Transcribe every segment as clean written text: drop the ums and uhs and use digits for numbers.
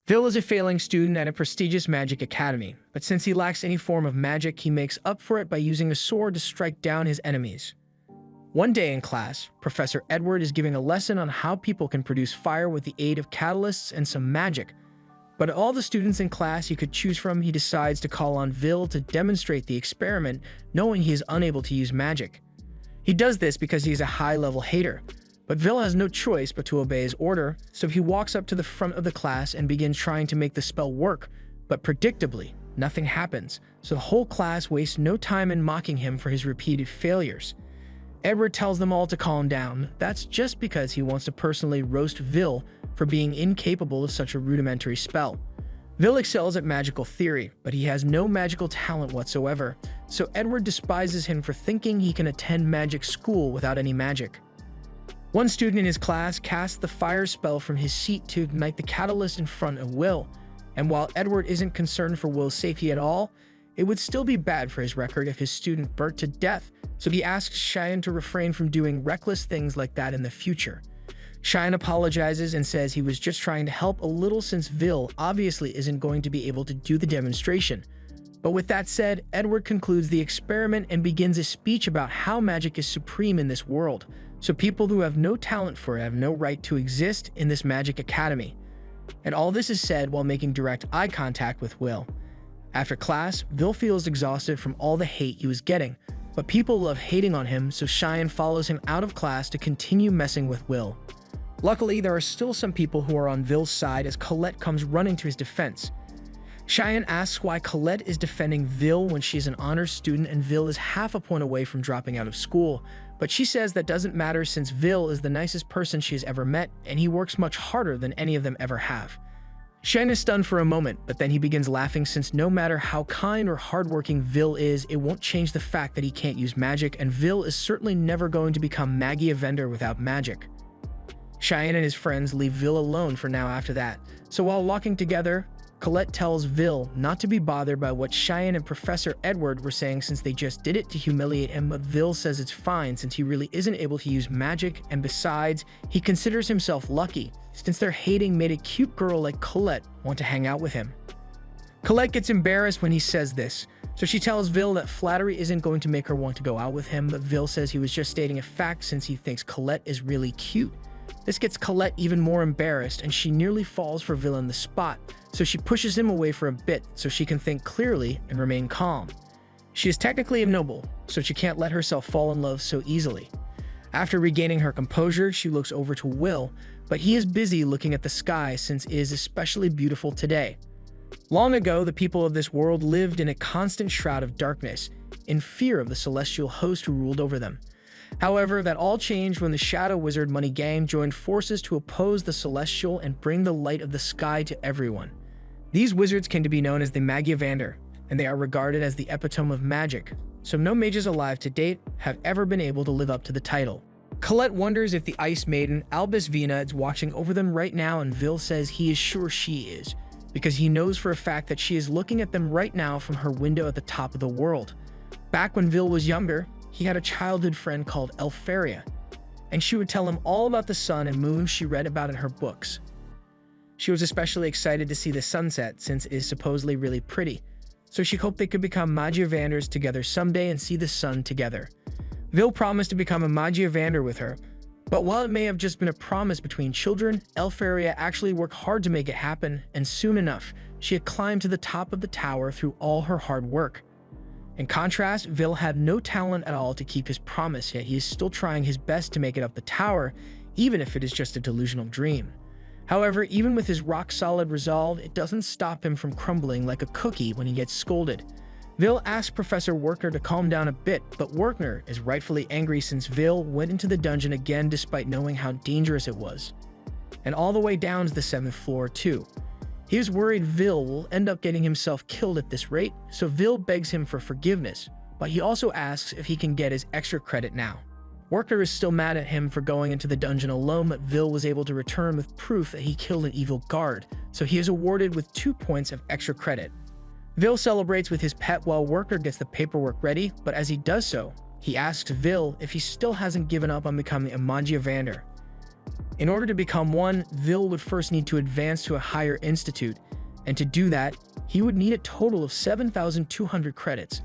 Vil is a failing student at a prestigious magic academy, but since he lacks any form of magic, he makes up for it by using a sword to strike down his enemies. One day in class, Professor Edward is giving a lesson on how people can produce fire with the aid of catalysts and some magic. But of all the students in class he could choose from, he decides to call on Vil to demonstrate the experiment, knowing he is unable to use magic. He does this because he is a high-level hater, but Vil has no choice but to obey his order, so he walks up to the front of the class and begins trying to make the spell work, but predictably, nothing happens, so the whole class wastes no time in mocking him for his repeated failures. Edward tells them all to calm down. That's just because he wants to personally roast Vil for being incapable of such a rudimentary spell. Vil excels at magical theory, but he has no magical talent whatsoever, so Edward despises him for thinking he can attend magic school without any magic. One student in his class casts the fire spell from his seat to ignite the catalyst in front of Will, and while Edward isn't concerned for Will's safety at all, it would still be bad for his record if his student burnt to death, so he asks Cheyenne to refrain from doing reckless things like that in the future. Cheyenne apologizes and says he was just trying to help a little since Vil obviously isn't going to be able to do the demonstration. But with that said, Edward concludes the experiment and begins a speech about how magic is supreme in this world, so people who have no talent for it have no right to exist in this magic academy. And all this is said while making direct eye contact with Will. After class, Vil feels exhausted from all the hate he was getting, but people love hating on him, so Cheyenne follows him out of class to continue messing with Will. Luckily, there are still some people who are on Vil's side as Colette comes running to his defense. Cheyenne asks why Colette is defending Vil when she's an honors student and Vil is half a point away from dropping out of school, but she says that doesn't matter since Vil is the nicest person she has ever met and he works much harder than any of them ever have. Cheyenne is stunned for a moment, but then he begins laughing since no matter how kind or hardworking Vil is, it won't change the fact that he can't use magic, and Vil is certainly never going to become Maggie a vendor without magic. Cheyenne and his friends leave Vil alone for now after that, so while walking together, Colette tells Vil not to be bothered by what Cheyenne and Professor Edward were saying since they just did it to humiliate him, but Vil says it's fine since he really isn't able to use magic, and besides, he considers himself lucky since their hating made a cute girl like Colette want to hang out with him. Colette gets embarrassed when he says this, so she tells Vil that flattery isn't going to make her want to go out with him, but Vil says he was just stating a fact since he thinks Colette is really cute. This gets Colette even more embarrassed, and she nearly falls for Vil on the spot, so she pushes him away for a bit so she can think clearly and remain calm. She is technically a noble, so she can't let herself fall in love so easily. After regaining her composure, she looks over to Will, but he is busy looking at the sky since it is especially beautiful today. Long ago, the people of this world lived in a constant shroud of darkness, in fear of the celestial host who ruled over them. However, that all changed when the Shadow Wizard Money Gang joined forces to oppose the Celestial and bring the light of the sky to everyone. These wizards came to be known as the Magiavander, and they are regarded as the epitome of magic, so no mages alive to date have ever been able to live up to the title. Colette wonders if the Ice Maiden, Albus Vina, is watching over them right now, and Vil says he is sure she is, because he knows for a fact that she is looking at them right now from her window at the top of the world. Back when Vil was younger, he had a childhood friend called Elfaria, and she would tell him all about the sun and moon she read about in her books. She was especially excited to see the sunset since it is supposedly really pretty, so she hoped they could become Magiavanders together someday and see the sun together. Vil promised to become a Magiavander with her, but while it may have just been a promise between children, Elfaria actually worked hard to make it happen, and soon enough, she had climbed to the top of the tower through all her hard work. In contrast, Vil had no talent at all to keep his promise, yet he is still trying his best to make it up the tower, even if it is just a delusional dream. However, even with his rock-solid resolve, it doesn't stop him from crumbling like a cookie when he gets scolded. Vil asks Professor Werkner to calm down a bit, but Werkner is rightfully angry since Vil went into the dungeon again despite knowing how dangerous it was. And all the way down to the 7th floor, too. He is worried Vil will end up getting himself killed at this rate, so Vil begs him for forgiveness, but he also asks if he can get his extra credit now. Werkner is still mad at him for going into the dungeon alone, but Vil was able to return with proof that he killed an evil guard, so he is awarded with 2 points of extra credit. Vil celebrates with his pet while Werkner gets the paperwork ready, but as he does so, he asks Vil if he still hasn't given up on becoming a Magiavander. In order to become one, Vil would first need to advance to a higher institute, and to do that, he would need a total of 7,200 credits.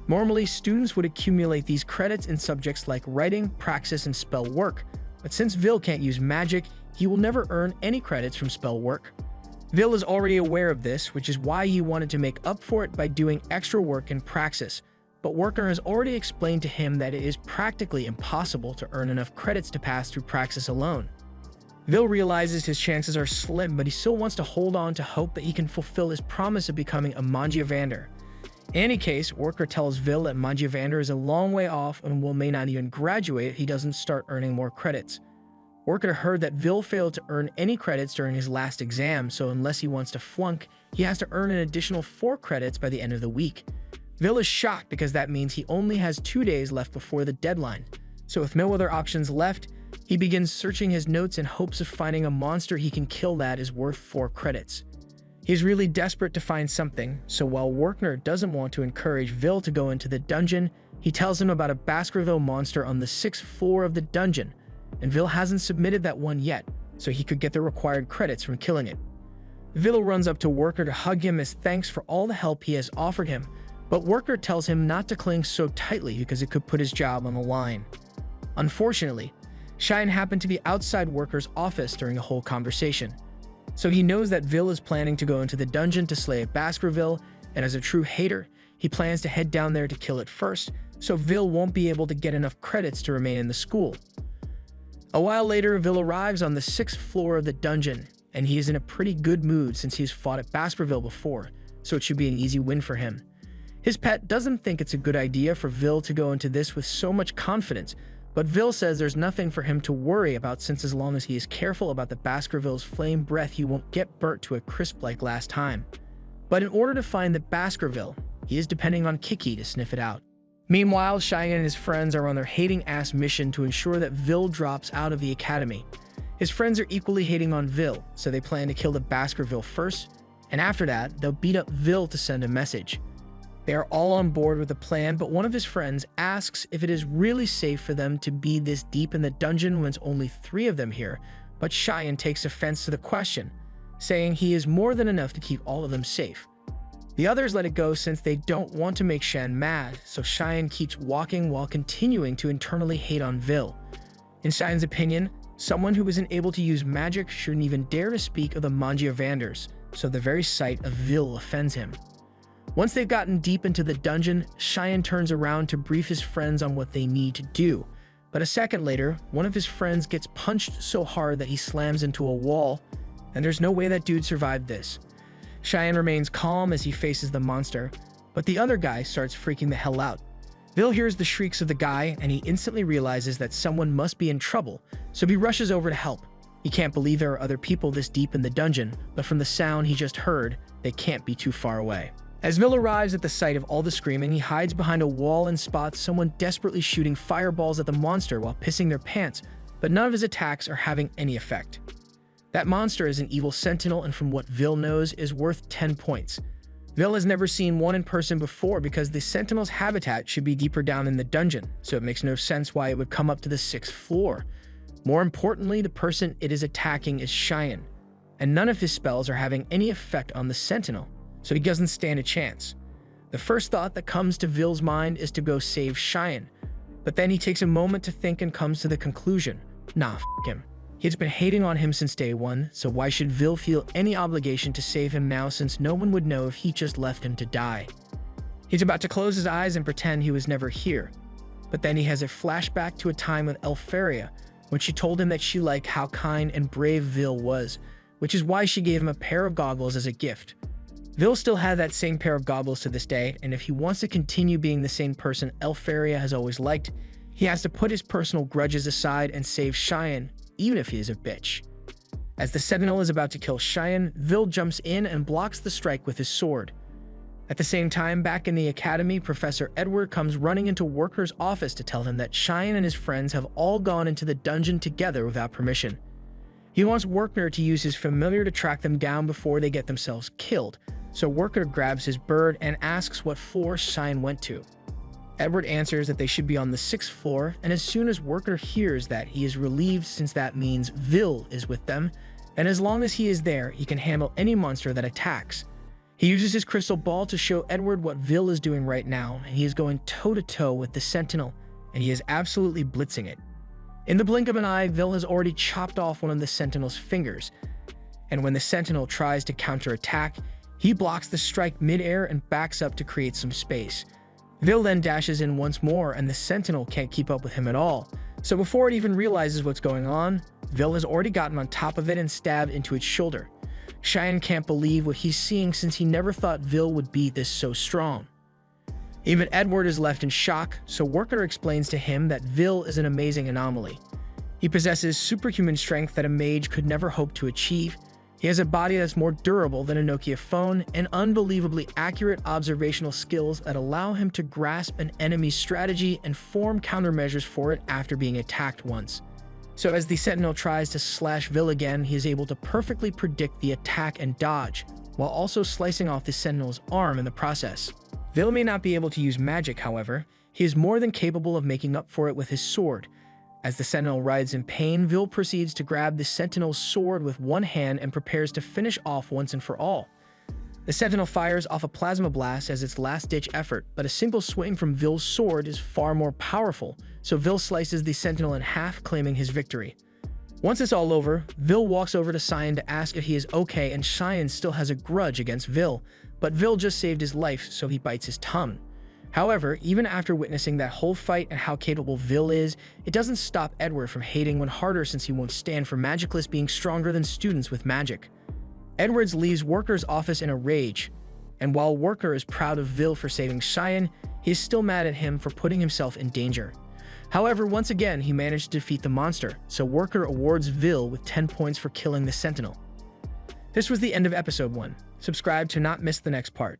Normally, students would accumulate these credits in subjects like writing, praxis, and spell work, but since Vil can't use magic, he will never earn any credits from spell work. Vil is already aware of this, which is why he wanted to make up for it by doing extra work in praxis, but Worker has already explained to him that it is practically impossible to earn enough credits to pass through praxis alone. Vil realizes his chances are slim, but he still wants to hold on to hope that he can fulfill his promise of becoming a Magiavander. In any case, Worker tells Vil that Magiavander is a long way off and may not even graduate if he doesn't start earning more credits. Worker heard that Vil failed to earn any credits during his last exam, so unless he wants to flunk, he has to earn an additional 4 credits by the end of the week. Vil is shocked because that means he only has 2 days left before the deadline. So with no other options left, he begins searching his notes in hopes of finding a monster he can kill that is worth 4 credits. He's really desperate to find something, so while Workner doesn't want to encourage Vil to go into the dungeon, he tells him about a Baskerville monster on the 6th floor of the dungeon, and Vil hasn't submitted that one yet, so he could get the required credits from killing it. Vil runs up to Worker to hug him as thanks for all the help he has offered him, but Worker tells him not to cling so tightly because it could put his job on the line. Unfortunately, Cheyenne happened to be outside Worker's office during the whole conversation, so he knows that Vil is planning to go into the dungeon to slay a Baskerville, and as a true hater, he plans to head down there to kill it first, so Vil won't be able to get enough credits to remain in the school. A while later, Vil arrives on the 6th floor of the dungeon, and he is in a pretty good mood since he's fought at Baskerville before, so it should be an easy win for him. His pet doesn't think it's a good idea for Vil to go into this with so much confidence, but Vil says there's nothing for him to worry about since as long as he is careful about the Baskerville's flame breath, he won't get burnt to a crisp like last time. But in order to find the Baskerville, he is depending on Kiki to sniff it out. Meanwhile, Cheyenne and his friends are on their hating-ass mission to ensure that Vil drops out of the academy. His friends are equally hating on Vil, so they plan to kill the Baskerville first, and after that, they'll beat up Vil to send a message. They are all on board with the plan, but one of his friends asks if it is really safe for them to be this deep in the dungeon when it's only 3 of them here, but Cheyenne takes offense to the question, saying he is more than enough to keep all of them safe. The others let it go since they don't want to make Shan mad, so Cheyenne keeps walking while continuing to internally hate on Vil. In Cheyenne's opinion, someone who isn't able to use magic shouldn't even dare to speak of the Magiavanders, so the very sight of Vil offends him. Once they've gotten deep into the dungeon, Cheyenne turns around to brief his friends on what they need to do. But a second later, one of his friends gets punched so hard that he slams into a wall, and there's no way that dude survived this. Cheyenne remains calm as he faces the monster, but the other guy starts freaking the hell out. Vil hears the shrieks of the guy, and he instantly realizes that someone must be in trouble, so he rushes over to help. He can't believe there are other people this deep in the dungeon, but from the sound he just heard, they can't be too far away. As Vil arrives at the sight of all the screaming, he hides behind a wall and spots someone desperately shooting fireballs at the monster while pissing their pants, but none of his attacks are having any effect. That monster is an evil sentinel, and from what Vil knows, is worth 10 points. Vil has never seen one in person before because the sentinel's habitat should be deeper down in the dungeon, so it makes no sense why it would come up to the 6th floor. More importantly, the person it is attacking is Cheyenne, and none of his spells are having any effect on the sentinel, so he doesn't stand a chance. The first thought that comes to Vil's mind is to go save Cheyenne, but then he takes a moment to think and comes to the conclusion, nah, f*** him. He's been hating on him since day one, so why should Vil feel any obligation to save him now since no one would know if he just left him to die? He's about to close his eyes and pretend he was never here, but then he has a flashback to a time with Elfaria when she told him that she liked how kind and brave Vil was, which is why she gave him a pair of goggles as a gift. Vil still had that same pair of goggles to this day, and if he wants to continue being the same person Elfaria has always liked, he has to put his personal grudges aside and save Cheyenne, even if he is a bitch. As the Sentinel is about to kill Cheyenne, Vil jumps in and blocks the strike with his sword. At the same time, back in the academy, Professor Edward comes running into Worker's office to tell him that Cheyenne and his friends have all gone into the dungeon together without permission. He wants Worker to use his familiar to track them down before they get themselves killed, so Worker grabs his bird and asks what floor Cheyenne went to. Edward answers that they should be on the 6th floor, and as soon as Worker hears that, he is relieved since that means Vil is with them, and as long as he is there, he can handle any monster that attacks. He uses his crystal ball to show Edward what Vil is doing right now, and he is going toe-to-toe with the Sentinel, and he is absolutely blitzing it. In the blink of an eye, Vil has already chopped off one of the Sentinel's fingers, and when the Sentinel tries to counterattack, he blocks the strike mid-air and backs up to create some space. Vil then dashes in once more, and the Sentinel can't keep up with him at all. So before it even realizes what's going on, Vil has already gotten on top of it and stabbed into its shoulder. Cheyenne can't believe what he's seeing since he never thought Vil would be this so strong. Even Edward is left in shock, so Worker explains to him that Vil is an amazing anomaly. He possesses superhuman strength that a mage could never hope to achieve. He has a body that's more durable than a Nokia phone and unbelievably accurate observational skills that allow him to grasp an enemy's strategy and form countermeasures for it after being attacked once. So as the Sentinel tries to slash Vil again, he is able to perfectly predict the attack and dodge, while also slicing off the Sentinel's arm in the process. Vil may not be able to use magic, however. He is more than capable of making up for it with his sword. As the Sentinel writhes in pain, Vil proceeds to grab the Sentinel's sword with one hand and prepares to finish off once and for all. The Sentinel fires off a plasma blast as its last-ditch effort, but a single swing from Vil's sword is far more powerful, so Vil slices the Sentinel in half, claiming his victory. Once it's all over, Vil walks over to Cheyenne to ask if he is okay, and Cheyenne still has a grudge against Vil, but Vil just saved his life, so he bites his tongue. However, even after witnessing that whole fight and how capable Vil is, it doesn't stop Edward from hating one harder since he won't stand for magicless being stronger than students with magic. Edwards leaves Worker's office in a rage, and while Worker is proud of Vil for saving Cheyenne, he is still mad at him for putting himself in danger. However, once again, he managed to defeat the monster, so Worker awards Vil with 10 points for killing the Sentinel. This was the end of episode 1. Subscribe to not miss the next part.